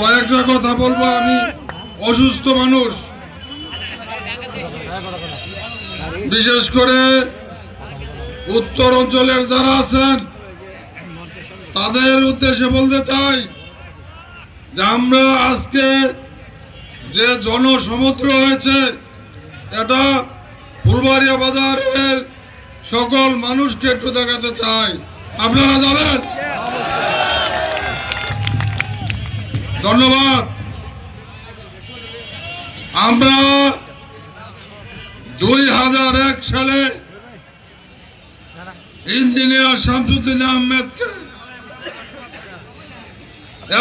কয়েকটা কথা বলবো। আমি অসুস্থ মানুষ, বিশেষ করে উত্তর অঞ্চলের যারা আছেন তাদের উদ্দেশ্যে বলতে চাই যে আমরা আজকে যে জনসমুদ্র হয়েছে এটা ফুলবাড়িয়া বাজারের সকল মানুষকে একটু দেখাতে চাই। আপনারা যাবেন? ধন্যবাদ। আমরা 2001 সালে ইঞ্জিনিয়ার শামসুদ্দিন আহমেদকে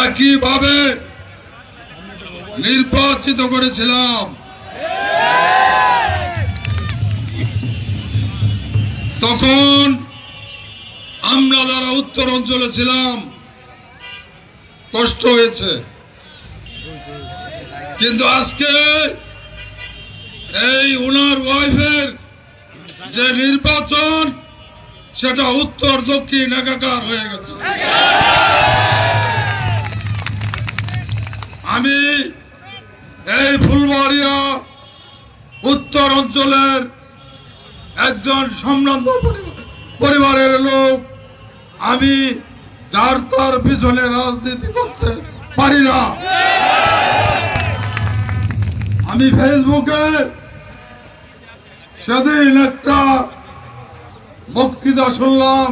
একইভাবে নির্বাচিত করেছিলাম। তখন আমরা যারা উত্তর অঞ্চলে ছিলাম কষ্ট হয়েছে, কিন্তু আজকে এই উনার ওয়াইফের যে নির্বাচন সেটা উত্তর দক্ষিণ একাকার হয়ে গেছে। আমি এই ফুলবাড়িয়া উত্তর অঞ্চলের একজন সম্ভ্রান্ত পরিবারের লোক। আমি যার তার পিছনে রাজনীতি করতে পারি না। আমি ফেসবুকে সেদিন একটা বক্তৃতা শুনলাম,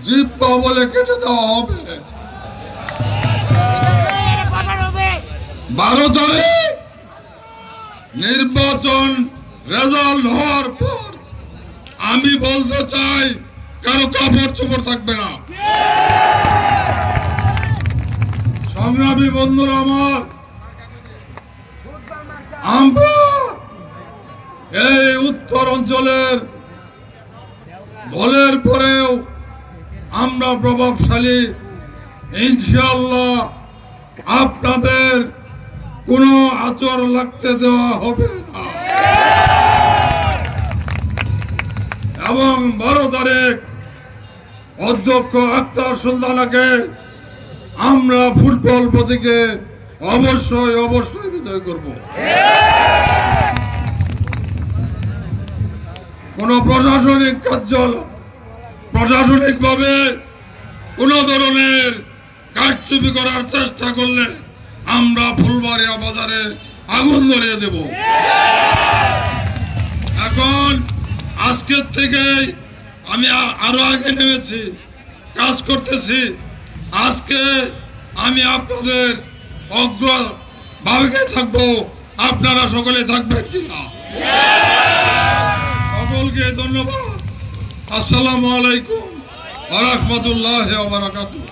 জিব্বা বলে কেটে দেওয়া হবে। 12 তারিখ নির্বাচন রেজাল্ট হওয়ার পর আমি বলতে চাই কারো কাপড় চোপড় থাকবে না। সংগ্রামী বন্ধুরা আমার, আমরা এই উত্তর অঞ্চলের দলের পরেও আমরা প্রভাবশালী। ইনশাআল্লাহ আপনাদের কোনো আচর লাগতে দেওয়া হবে না। এবং 12 তারিখ অধ্যক্ষ আক্তার সুলতানাকে আমরা ফুটবল প্রতীকে অবশ্যই অবশ্যই বিজয় করব। কোন প্রশাসনিক প্রশাসনিকভাবে কোন ধরনের কারচুপি করার চেষ্টা করলে আমরা ফুলবাড়িয়া বাজারে আগুন ধরিয়ে দেব। এখন আজকের থেকে আমি আরো আগে নেমেছি, কাজ করতেছি। আজকে আমি আপনাদের অগ্রভাগে থাকবো, আপনারা সকলে থাকবেন কিনা? সকলকে ধন্যবাদ। আসসালামু আলাইকুম ওয়া রাহমাতুল্লাহি ওয়া বারাকাতুহু।